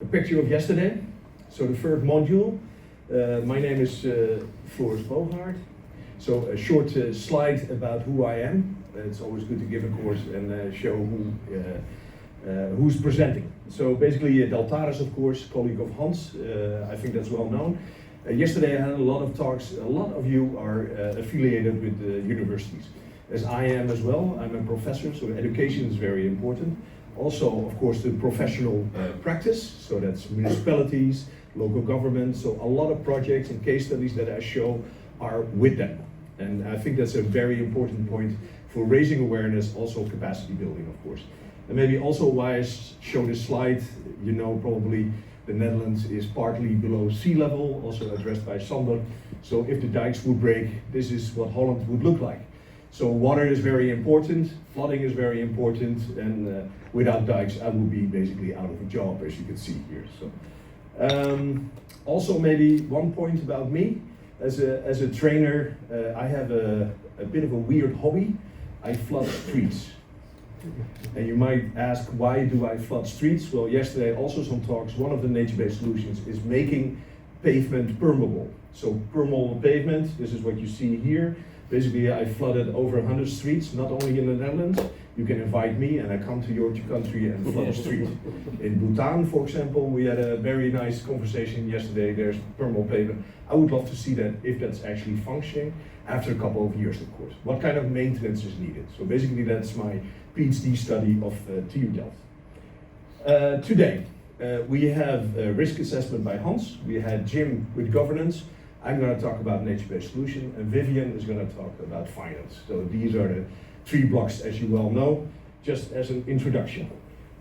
A picture of yesterday. So the third module. My name is Floris Boogaard. So a short slide about who I am. It's always good to give a course and show who's presenting. So basically Deltaris, of course, colleague of Hans. I think that's well known. Yesterday I had a lot of talks. A lot of you are affiliated with universities, as I am as well. I'm a professor, so education is very important. Also, of course, the professional practice, so that's municipalities, local governments, so a lot of projects and case studies that I show are with them. And I think that's a very important point for raising awareness, also capacity building, of course. And maybe also why I show this slide, you know probably the Netherlands is partly below sea level, also addressed by Sander. So if the dikes would break, this is what Holland would look like. So water is very important, flooding is very important, and without dikes I would be basically out of a job, as you can see here. So also maybe one point about me, as a trainer, I have a bit of a weird hobby. I flood streets. And you might ask, why do I flood streets? Well, yesterday also some talks, one of the nature-based solutions is making pavement permeable. So permeable pavement, this is what you see here. Basically, I flooded over 100 streets, not only in the Netherlands. You can invite me and I come to your country and flood a street. In Bhutan, for example, we had a very nice conversation yesterday. There's permeable pavement. I would love to see that if that's actually functioning after a couple of years, of course. What kind of maintenance is needed? So basically, that's my PhD study of TU Delft. Today, we have risk assessment by Hans. We had Jim with governance. I'm going to talk about nature-based solution, and Vivian is going to talk about finance. So these are the three blocks, as you well know, just as an introduction.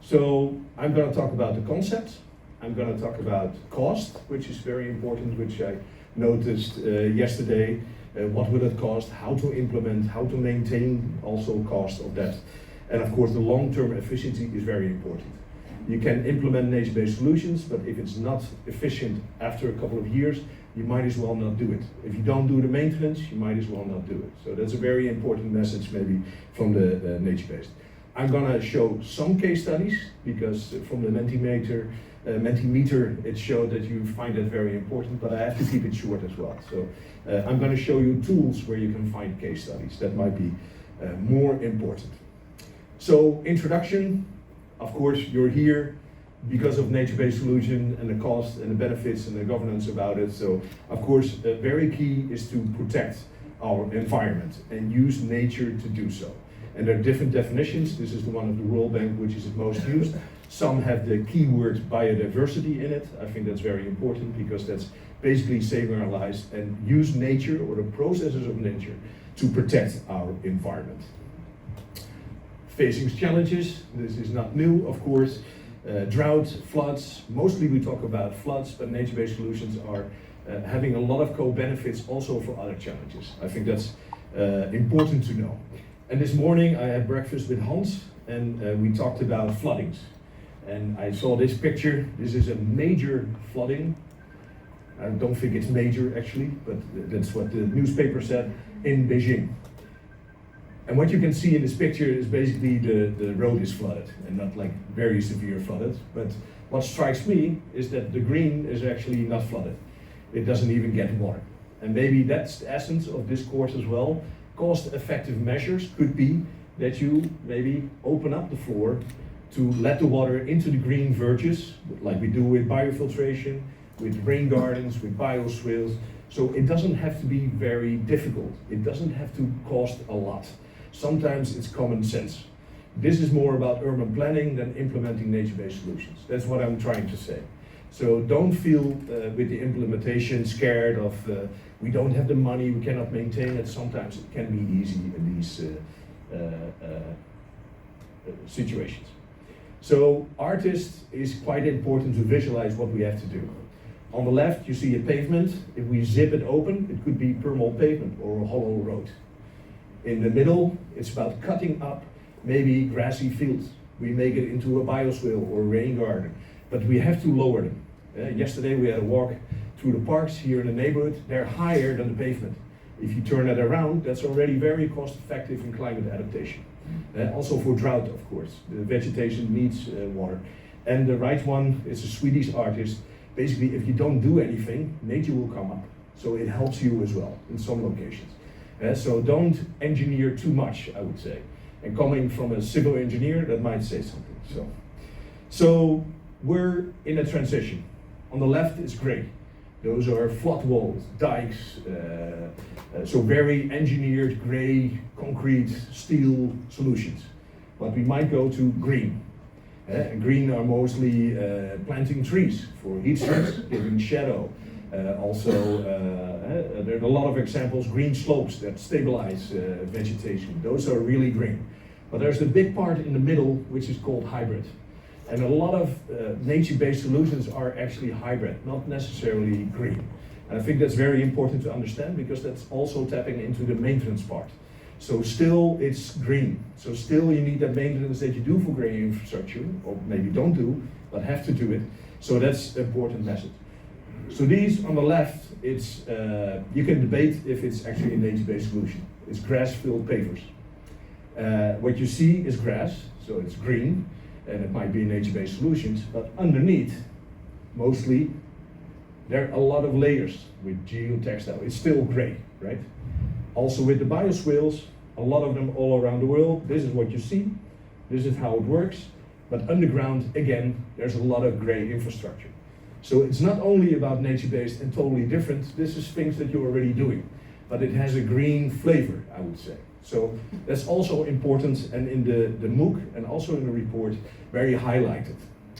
So I'm going to talk about the concept. I'm going to talk about cost, which is very important, which I noticed yesterday. What will it cost, how to implement, how to maintain also cost of that. And of course, the long-term efficiency is very important. You can implement nature-based solutions, but if it's not efficient after a couple of years, you might as well not do it. If you don't do the maintenance, you might as well not do it. So that's a very important message maybe from the nature-based. I'm gonna show some case studies because from the Mentimeter, it showed that you find that very important, but I have to keep it short as well. So I'm gonna show you tools where you can find case studies. That might be more important. So introduction, of course, you're here because of nature-based solution and the cost and the benefits and the governance about it. So, of course, very key is to protect our environment and use nature to do so. And there are different definitions. This is the one of the World Bank, which is the most used. Some have the keyword biodiversity in it. I think that's very important because that's basically saving our lives and use nature or the processes of nature to protect our environment. Facing challenges, this is not new, of course. Drought, floods, mostly we talk about floods, but nature-based solutions are having a lot of co-benefits also for other challenges. I think that's important to know. And this morning I had breakfast with Hans and we talked about floodings. And I saw this picture. This is a major flooding. I don't think it's major actually, but that's what the newspaper said, in Beijing. And what you can see in this picture is basically the road is flooded and not like very severe flooded. But what strikes me is that the green is actually not flooded. It doesn't even get water. And maybe that's the essence of this course as well. Cost-effective measures could be that you maybe open up the floor to let the water into the green verges, like we do with biofiltration, with rain gardens, with bioswales. So it doesn't have to be very difficult. It doesn't have to cost a lot. Sometimes it's common sense. This is more about urban planning than implementing nature-based solutions. That's what I'm trying to say. So don't feel with the implementation scared of we don't have the money, we cannot maintain it. Sometimes it can be easy in these situations. So artist is quite important to visualize what we have to do. On the left you see a pavement. If we zip it open, it could be permeable pavement or a hollow road. In the middle, it's about cutting up maybe grassy fields. We make it into a bioswale or a rain garden, but we have to lower them. Yesterday we had a walk through the parks here in the neighborhood. They're higher than the pavement. If you turn that around, that's already very cost effective in climate adaptation. Also for drought, of course. The vegetation needs water. And the right one is a Swedish artist. Basically, if you don't do anything, nature will come up. So it helps you as well in some locations. So don't engineer too much, I would say. And coming from a civil engineer, that might say something. So we're in a transition. On the left is gray. Those are flood walls, dikes, so very engineered gray, concrete, steel solutions. But we might go to green. Green are mostly planting trees for heat stress, giving shadow. Also, there are a lot of examples, green slopes that stabilize vegetation. Those are really green. But there's a big part in the middle which is called hybrid. And a lot of nature-based solutions are actually hybrid, not necessarily green. And I think that's very important to understand because that's also tapping into the maintenance part. So still it's green. So still you need that maintenance that you do for green infrastructure, or maybe don't do, but have to do it. So that's an important message. So these on the left, it's you can debate if it's actually a nature-based solution. It's grass-filled pavers. What you see is grass, so it's green, and it might be nature-based solutions, but underneath, mostly, there are a lot of layers with geotextile. It's still gray, right? Also with the bioswales, a lot of them all around the world. This is what you see. This is how it works. But underground, again, there's a lot of gray infrastructure. So it's not only about nature-based and totally different. This is things that you're already doing. But it has a green flavor, I would say. So that's also important, and in the MOOC and also in the report, very highlighted.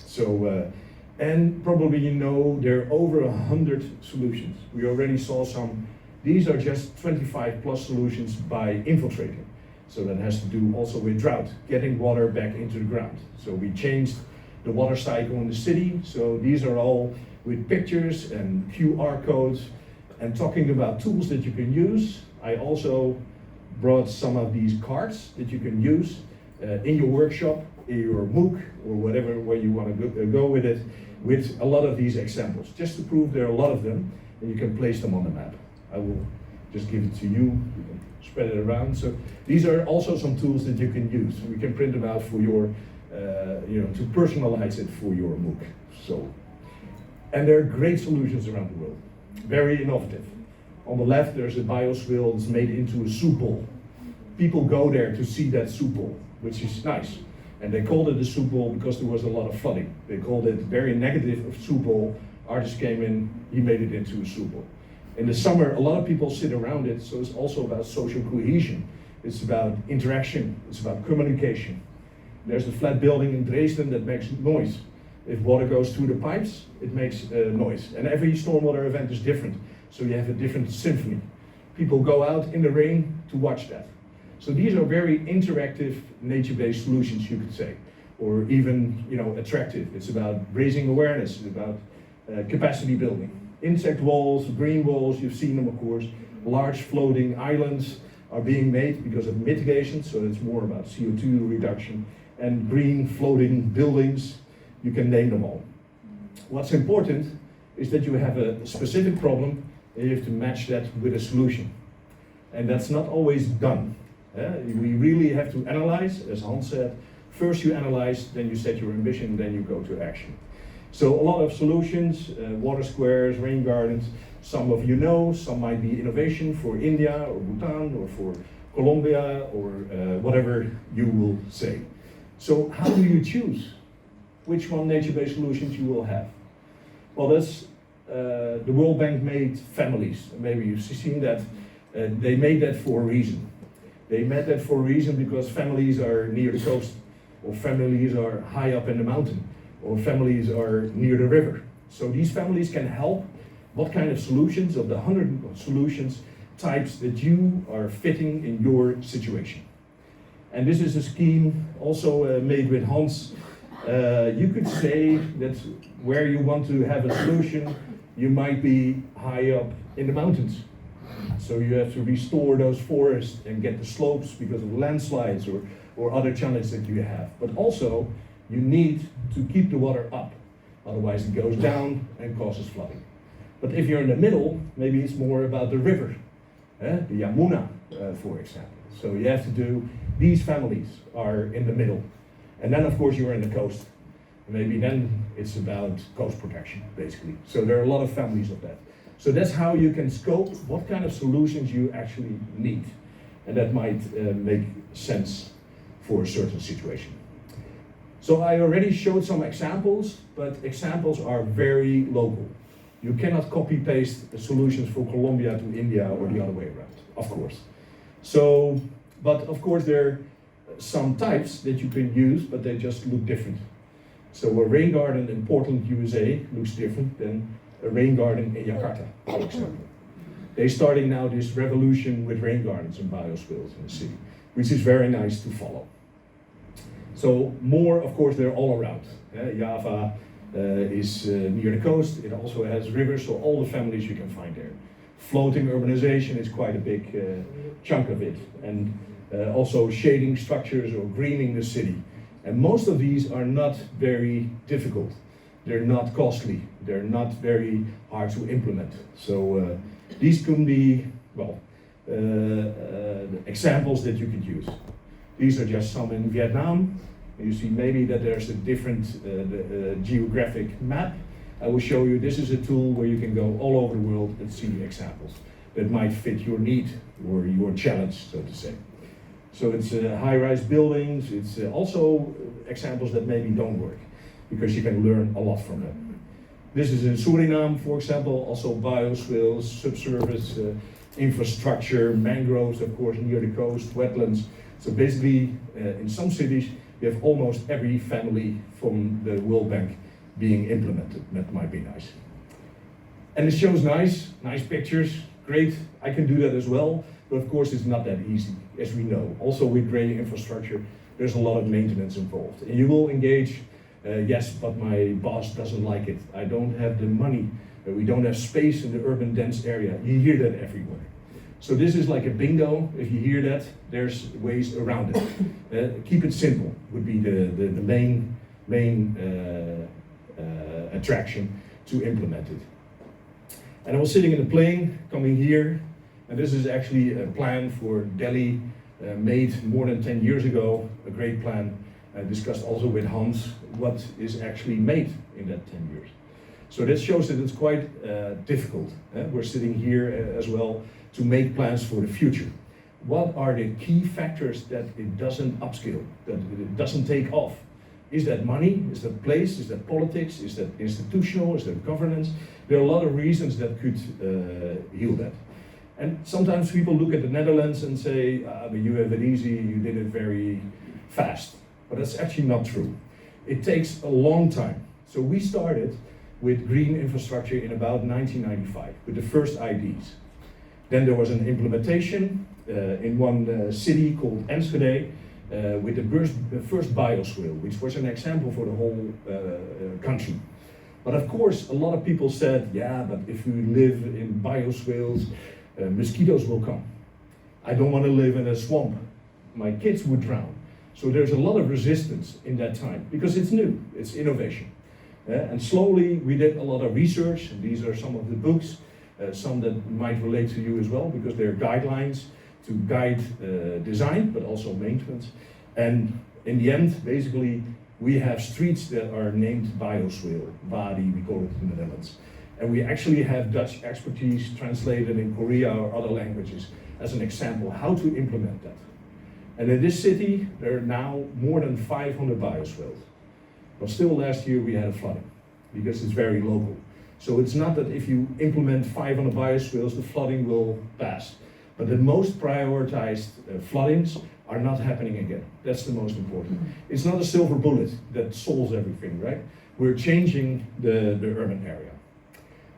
So, and probably you know there are over 100 solutions. We already saw some. These are just 25 plus solutions by infiltrating. So that has to do also with drought, getting water back into the ground. So we changed the water cycle in the city. So these are all with pictures and QR codes. And talking about tools that you can use, I also brought some of these cards that you can use in your workshop, in your MOOC, or whatever way you want to go with it, with a lot of these examples, just to prove there are a lot of them, and you can place them on the map. I will just give it to you. You can spread it around. So these are also some tools that you can use. We can print them out for your, to personalize it for your MOOC. So, and there are great solutions around the world, very innovative. On the left, there's a bioswale that's made into a soup bowl. People go there to see that soup bowl, which is nice. And they called it a soup bowl because there was a lot of flooding. They called it very negative of soup bowl. Artist came in, he made it into a soup bowl. In the summer, a lot of people sit around it, so it's also about social cohesion. It's about interaction, it's about communication. There's a flat building in Dresden that makes noise. If water goes through the pipes, it makes noise. And every stormwater event is different. So you have a different symphony. People go out in the rain to watch that. So these are very interactive, nature-based solutions, you could say, or even, attractive. It's about raising awareness. It's about capacity building. Insect walls, green walls, you've seen them, of course. Large floating islands are being made because of mitigation, so it's more about CO2 reduction. And green floating buildings, you can name them all. What's important is that you have a specific problem and you have to match that with a solution. And that's not always done. We really have to analyze, as Hans said. First you analyze, then you set your ambition, then you go to action. So a lot of solutions, water squares, rain gardens, some of you know, some might be innovation for India or Bhutan or for Colombia or whatever you will say. So how do you choose which one nature-based solutions you will have? Well, that's the World Bank made families. Maybe you've seen that. They made that for a reason. They made that for a reason because families are near the coast, or families are high up in the mountain, or families are near the river. So these families can help what kind of solutions, of the 100 solutions, types that you are fitting in your situation. And this is a scheme also made with Hans. You could say that where you want to have a solution, you might be high up in the mountains. So you have to restore those forests and get the slopes because of landslides or other challenges that you have. But also, you need to keep the water up. Otherwise it goes down and causes flooding. But if you're in the middle, maybe it's more about the river, the Yamuna, for example. So you have to do, these families are in the middle. And then of course you're in the coast. maybe then it's about coast protection, basically. So there are a lot of families of that. So that's how you can scope what kind of solutions you actually need. And that might make sense for a certain situation. So I already showed some examples, but examples are very local. You cannot copy paste the solutions for Colombia to India or the other way around, of course. So, but of course there are some types that you can use, but they just look different. So a rain garden in Portland, USA looks different than a rain garden in Jakarta, for example. They're starting now this revolution with rain gardens and biospheres in the city, which is very nice to follow. So more, of course, they're all around. Java is near the coast. It also has rivers, so all the families you can find there. Floating urbanization is quite a big chunk of it. And also shading structures or greening the city. And most of these are not very difficult. They're not costly. They're not very hard to implement. So these can be, well, examples that you could use. These are just some in Vietnam. You see maybe that there's a different geographic map. I will show you, this is a tool where you can go all over the world and see examples that might fit your need or your challenge, so to say. So it's high-rise buildings, it's also examples that maybe don't work, because you can learn a lot from them. This is in Suriname, for example, also biospheres, subsurface infrastructure, mangroves, of course, near the coast, wetlands. So basically, in some cities, you have almost every family from the World Bank being implemented. That might be nice. And it shows nice pictures, great. I can do that as well, but of course it's not that easy, as we know. Also with gray infrastructure, there's a lot of maintenance involved. And you will engage, yes, but my boss doesn't like it. I don't have the money. We don't have space in the urban dense area. You hear that everywhere. So this is like a bingo. If you hear that, there's ways around it. Keep it simple would be the main attraction to implement it. And I was sitting in a plane coming here, and this is actually a plan for Delhi, made more than 10 years ago, a great plan, discussed also with Hans, what is actually made in that 10 years. So that shows that it's quite difficult. We're sitting here as well to make plans for the future. What are the key factors that it doesn't upscale, that it doesn't take off? Is that money? Is that place? Is that politics? Is that institutional? Is that governance? There are a lot of reasons that could heal that. And sometimes people look at the Netherlands and say, but you have it easy, you did it very fast. But that's actually not true. It takes a long time. So we started with green infrastructure in about 1995 with the first IDs. Then there was an implementation in one city called Enschede with the first bioswale, which was an example for the whole country. But of course, a lot of people said, yeah, but if we live in bioswales, mosquitoes will come. I don't want to live in a swamp. My kids would drown. So there's a lot of resistance in that time because it's new, it's innovation. And slowly we did a lot of research, and these are some of the books, some that might relate to you as well, because they're guidelines to guide design, but also maintenance. And in the end, basically, we have streets that are named bioswale, Wadi, we call it in the Netherlands. And we actually have Dutch expertise translated in Korea or other languages as an example how to implement that. And in this city, there are now more than 500 bioswales. But still last year we had a flooding, because it's very local. So it's not that if you implement 500 bioswales, the flooding will pass. But the most prioritized floodings are not happening again. That's the most important. It's not a silver bullet that solves everything, right? We're changing the urban area.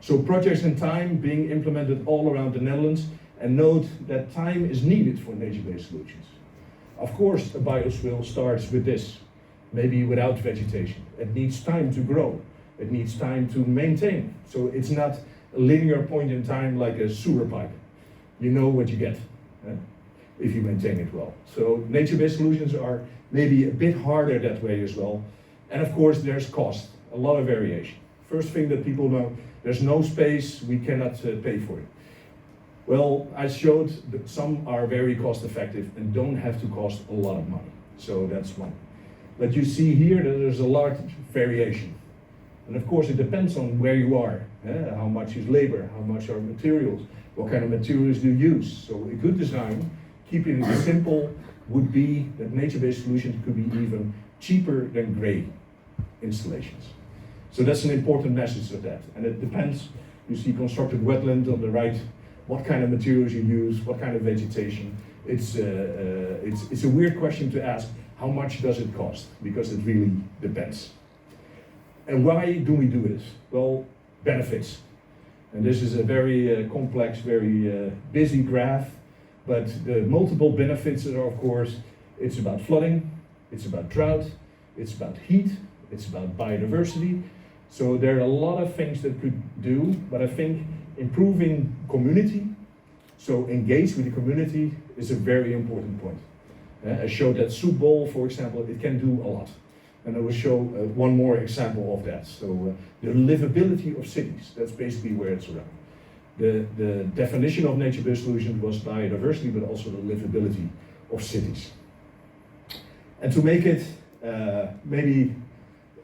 So projects in time being implemented all around the Netherlands, and note that time is needed for nature-based solutions. Of course, a bioswale starts with this, maybe without vegetation. It needs time to grow. It needs time to maintain. So it's not a linear point in time like a sewer pipe. You know what you get if you maintain it well. So nature-based solutions are maybe a bit harder that way as well. And of course, there's cost, a lot of variation. First thing that people know, there's no space, we cannot pay for it. Well, I showed that some are very cost effective and don't have to cost a lot of money. So that's one. But you see here that there's a large variation. And of course it depends on where you are, how much is labor, how much are materials, what kind of materials do you use. So a good design, keeping it simple, would be that nature-based solutions could be even cheaper than grey installations. So that's an important message of that. And it depends, you see constructed wetland on the right, what kind of materials you use, what kind of vegetation. It's a weird question to ask, how much does it cost? Because it really depends. And why do we do this? Well, benefits. And this is a very complex, very busy graph, but the multiple benefits are, of course, it's about flooding, it's about drought, it's about heat, it's about biodiversity. So there are a lot of things that could do, but I think improving community, so engage with the community, is a very important point. I showed that soup bowl, for example, it can do a lot. And I will show one more example of that. So the livability of cities, that's basically where it's around. The definition of nature-based solutions was biodiversity, but also the livability of cities. And to make it maybe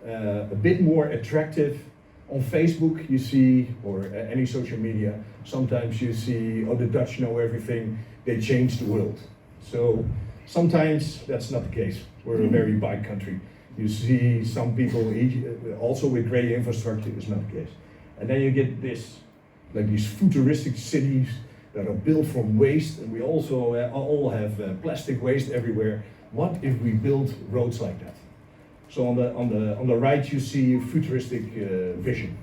a bit more attractive, on Facebook you see, or any social media, sometimes you see, oh, the Dutch know everything, they change the world. So sometimes that's not the case. We're a very bike country. You see some people also with grey infrastructure is not the case. And then you get this, like these futuristic cities that are built from waste, and we also all have plastic waste everywhere. What if we build roads like that? So on the right you see futuristic vision.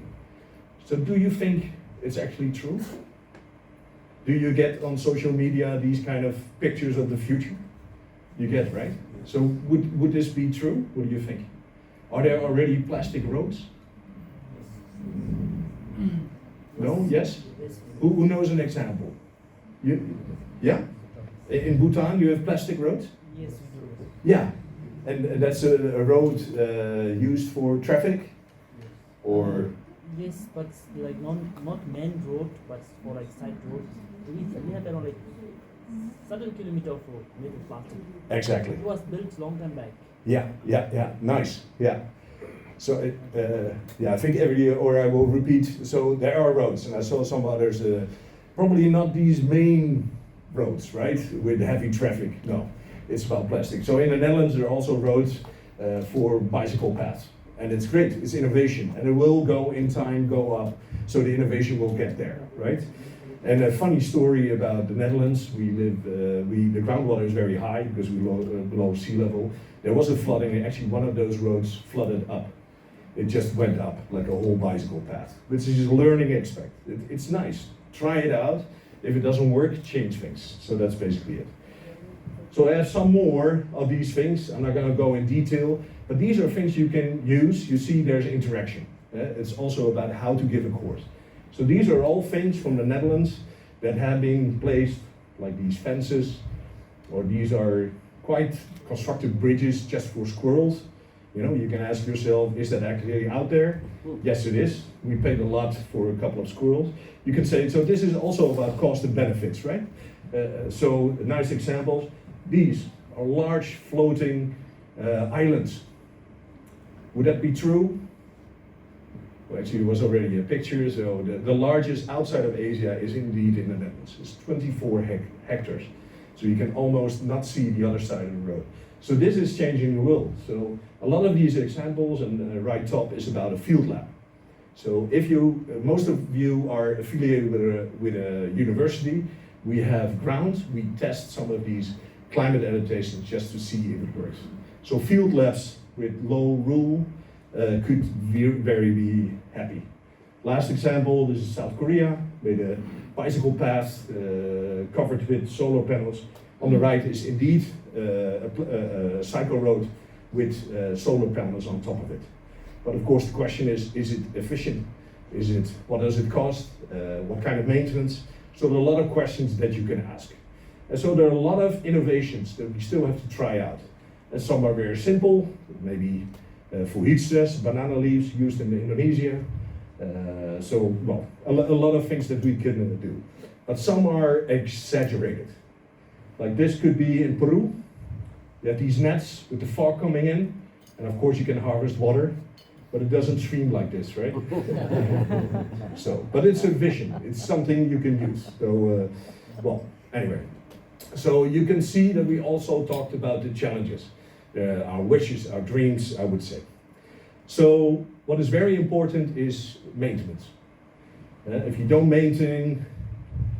So do you think it's actually true? Do you get on social media these kind of pictures of the future? You get, right? So would this be true? What do you think? Are there already plastic roads? No? Yes? Who knows an example? You? Yeah? In Bhutan you have plastic roads? Yes. Yeah. And that's a road used for traffic? Or? Yes, but like not main road, but for like side roads. We have around like 7 kilometers of road made of plastic. Exactly. It was built long time back. Yeah, nice, yeah. So, I think every year, or I will repeat, so there are roads, and I saw some others, probably not these main roads, right, with heavy traffic, no, it's about plastic. So in the Netherlands, there are also roads for bicycle paths, and it's great, it's innovation, and it will go in time, go up, so the innovation will get there, right? And a funny story about the Netherlands, the groundwater is very high because we're below sea level. There was a flooding, and actually one of those roads flooded up. It just went up like a whole bicycle path, which is a learning aspect. It's nice, try it out. If it doesn't work, change things. So that's basically it. So I have some more of these things. I'm not gonna go in detail, but these are things you can use. You see there's interaction. It's also about how to give a course. So these are all things from the Netherlands that have been placed, like these fences, or these are quite constructed bridges just for squirrels. You know, you can ask yourself, is that actually out there? Yes, it is. We paid a lot for a couple of squirrels. You can say, so this is also about cost and benefits, right? So nice examples. These are large floating islands. Would that be true? Well, actually, there was already a picture, so the largest outside of Asia is indeed in the Netherlands. It's 24 hectares, so you can almost not see the other side of the road. So this is changing the world. So a lot of these examples, and the right top is about a field lab. So if you, most of you are affiliated with a university, we have grounds, we test some of these climate adaptations just to see if it works. So field labs with low rule could very be happy. Last example, this is South Korea with a bicycle path covered with solar panels. On the right is indeed a cycle road with solar panels on top of it. But of course the question is it efficient? What does it cost? What kind of maintenance? So there are a lot of questions that you can ask. And so there are a lot of innovations that we still have to try out. And some are very simple, maybe for heat stress, banana leaves used in Indonesia. Well, a lot of things that we can do. But some are exaggerated. Like this could be in Peru. You have these nets with the fog coming in. And of course you can harvest water, but it doesn't stream like this, right? So, but it's a vision, it's something you can use. So, well, anyway. So you can see that we also talked about the challenges, our wishes, our dreams, I would say. So what is very important is maintenance. If you don't maintain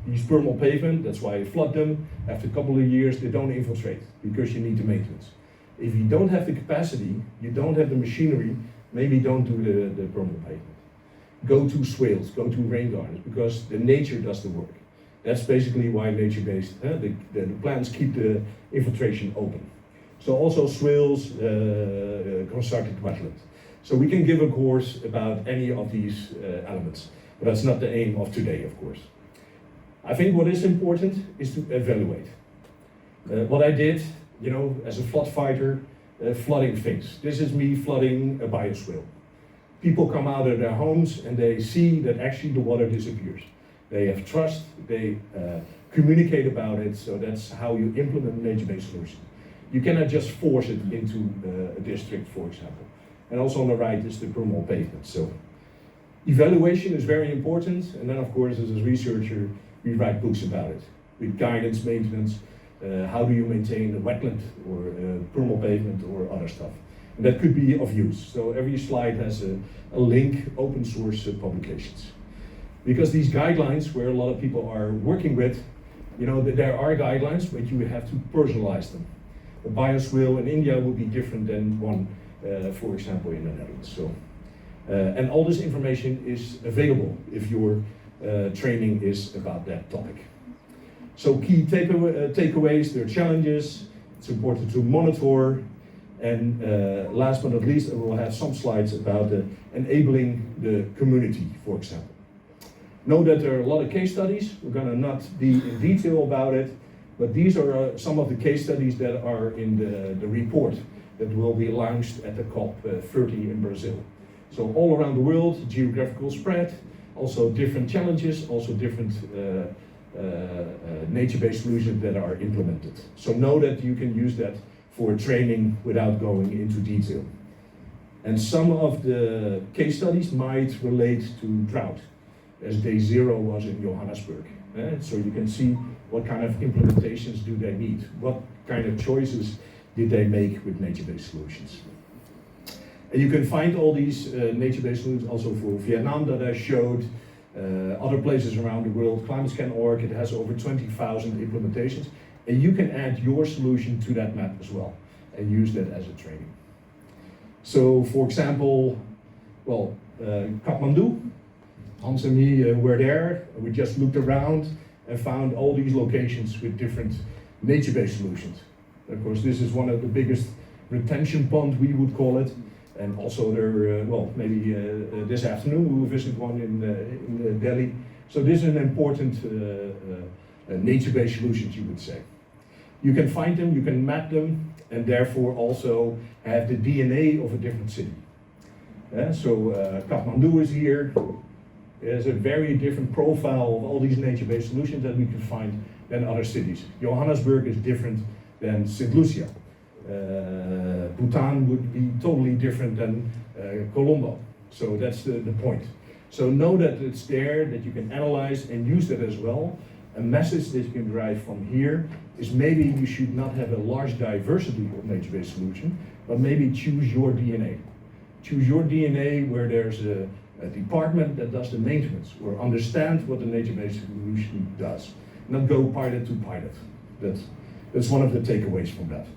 these permeable pavement, that's why you flood them. After a couple of years, they don't infiltrate because you need the maintenance. If you don't have the capacity, you don't have the machinery, maybe don't do the permeable pavement. Go to swales, go to rain gardens, because the nature does the work. That's basically why nature-based, the plants keep the infiltration open. So also swales, constructed wetland. So we can give a course about any of these elements, but that's not the aim of today, of course. I think what is important is to evaluate. What I did, you know, as a flood fighter, flooding things. This is me flooding a bioswale. People come out of their homes and they see that actually the water disappears. They have trust, they communicate about it, so that's how you implement nature-based solutions. You cannot just force it into a district, for example. And also on the right is the permeable pavement. So evaluation is very important, and then of course as a researcher we write books about it, with guidance, maintenance, how do you maintain a wetland or permeable pavement or other stuff. And that could be of use. So every slide has a link, open source publications. Because these guidelines, where a lot of people are working with, you know, there are guidelines, but you have to personalize them. A bioswale in India would be different than one, for example, in the Netherlands. So, and all this information is available if your training is about that topic. So key takeaways, there are challenges, it's important to monitor, and last but not least, I will have some slides about enabling the community, for example. Know that there are a lot of case studies. We're going to not be in detail about it, but these are some of the case studies that are in the report that will be launched at the COP30 in Brazil. So all around the world, geographical spread, also different challenges, also different nature-based solutions that are implemented. So know that you can use that for training without going into detail. And some of the case studies might relate to drought, as day 0 was in Johannesburg. So you can see what kind of implementations do they need, what kind of choices did they make with nature-based solutions. And you can find all these nature-based solutions also for Vietnam that I showed, other places around the world, ClimateScan.org, it has over 20,000 implementations, and you can add your solution to that map as well, and use that as a training. So for example, well, Kathmandu, Hans and me were there, we just looked around and found all these locations with different nature-based solutions. Of course, this is one of the biggest retention ponds, we would call it, and also there, well, maybe this afternoon we will visit one in Delhi. So this is an important nature-based solutions, you would say. You can find them, you can map them, and therefore also have the DNA of a different city. So Kathmandu is here. There's a very different profile of all these nature-based solutions that we can find than other cities. Johannesburg is different than St. Lucia. Bhutan would be totally different than Colombo. So that's the point. So know that it's there, that you can analyze and use that as well. A message that you can derive from here is maybe you should not have a large diversity of nature-based solution, but maybe choose your DNA. Choose your DNA where there's a department that does the maintenance or understand what the nature-based solution does. Not go pilot to pilot. That's one of the takeaways from that.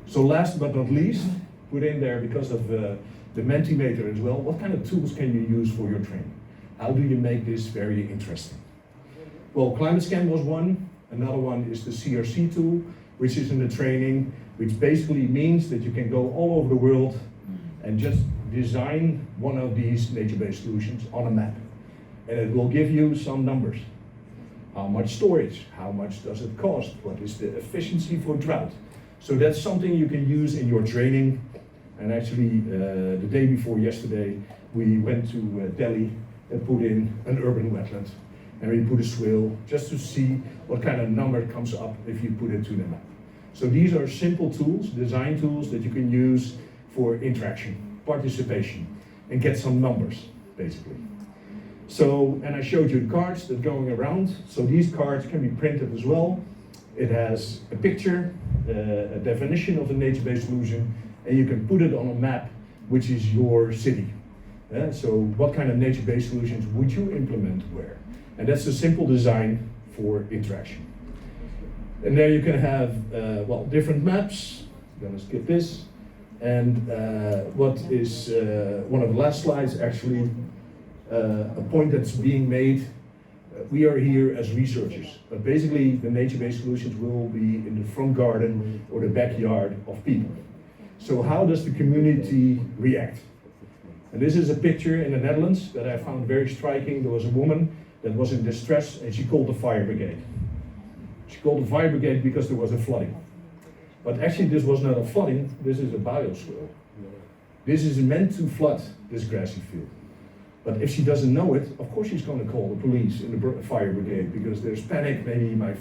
So last but not least, put in there, because of the Mentimeter as well, what kind of tools can you use for your training? How do you make this very interesting? Well, ClimateScan was one. Another one is the CRC tool, which is in the training, which basically means that you can go all over the world and just design one of these nature-based solutions on a map. And it will give you some numbers. How much storage? How much does it cost? What is the efficiency for drought? So that's something you can use in your training. And actually, the day before yesterday, we went to Delhi and put in an urban wetland. And we put a swale just to see what kind of number comes up if you put it to the map. So these are simple tools, design tools that you can use for interaction, participation, and get some numbers, basically. So, and I showed you the cards that are going around. So these cards can be printed as well. It has a picture, a definition of a nature-based solution, and you can put it on a map, which is your city. So what kind of nature-based solutions would you implement where? And that's a simple design for interaction. And there you can have, well, different maps. I'm gonna skip this. And what is one of the last slides, actually, a point that's being made. We are here as researchers, but basically the nature-based solutions will be in the front garden or the backyard of people. So how does the community react? And this is a picture in the Netherlands that I found very striking. There was a woman that was in distress and she called the fire brigade. She called the fire brigade because there was a flooding. But actually this was not a flooding, this is a bioswale. This is meant to flood this grassy field. But if she doesn't know it, of course she's going to call the police and the fire brigade because there's panic, maybe my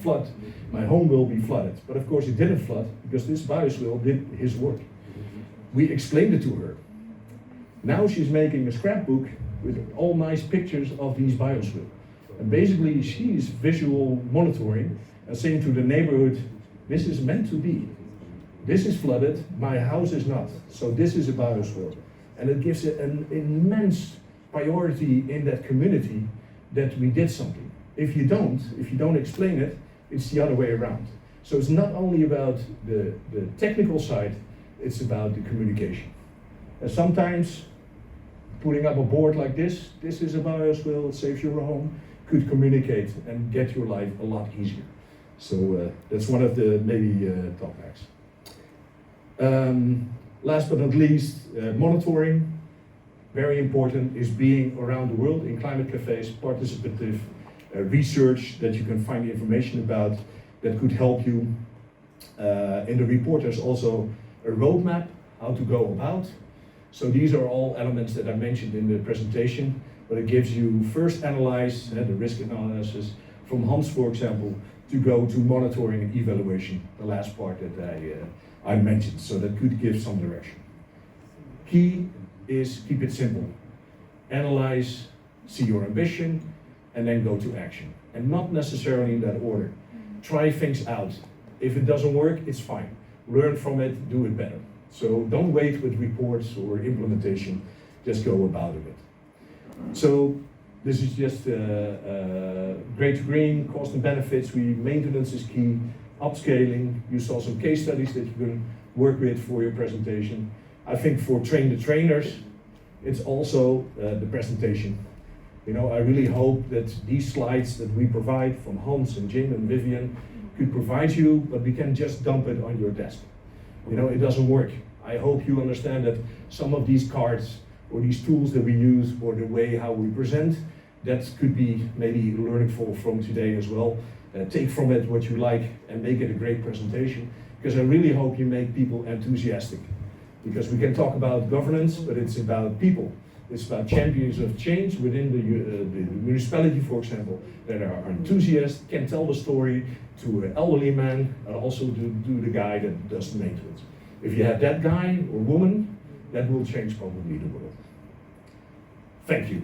home will be flooded. But of course it didn't flood because this bioswale did his work. We explained it to her. Now she's making a scrapbook with all nice pictures of these bioswales. And basically she's visual monitoring and saying to the neighborhood, this is meant to be. This is flooded, my house is not. So this is a bioswale. And it gives it an immense priority in that community that we did something. If you don't explain it, it's the other way around. So it's not only about the technical side, it's about the communication. And sometimes putting up a board like this is a bioswale, it saves your home, could communicate and get your life a lot easier. So that's one of the maybe top hacks. Last but not least, monitoring. Very important is being around the world in climate cafes, participative research that you can find information about that could help you. In the report there's also a roadmap how to go about. So these are all elements that I mentioned in the presentation, but it gives you first analyze the risk analysis from Hans, for example, to go to monitoring and evaluation, the last part that I mentioned. So that could give some direction. Key is keep it simple. Analyze, see your ambition, and then go to action. And not necessarily in that order. Try things out. If it doesn't work, it's fine. Learn from it, do it better. So don't wait with reports or implementation, just go about it. So this is just gray to green, cost and benefits, maintenance is key, upscaling, you saw some case studies that you can work with for your presentation. I think for train the trainers, it's also the presentation. You know, I really hope that these slides that we provide from Hans and Jim and Vivian could provide you, but we can just dump it on your desk. You know, it doesn't work. I hope you understand that some of these cards or these tools that we use or the way how we present, that could be maybe learning from today as well. Take from it what you like and make it a great presentation, because I really hope you make people enthusiastic. Because we can talk about governance, but it's about people. It's about champions of change within the municipality, for example, that are enthusiasts, can tell the story to an elderly man, and also to the guy that does the maintenance. If you have that guy or woman, that will change probably the world. Thank you.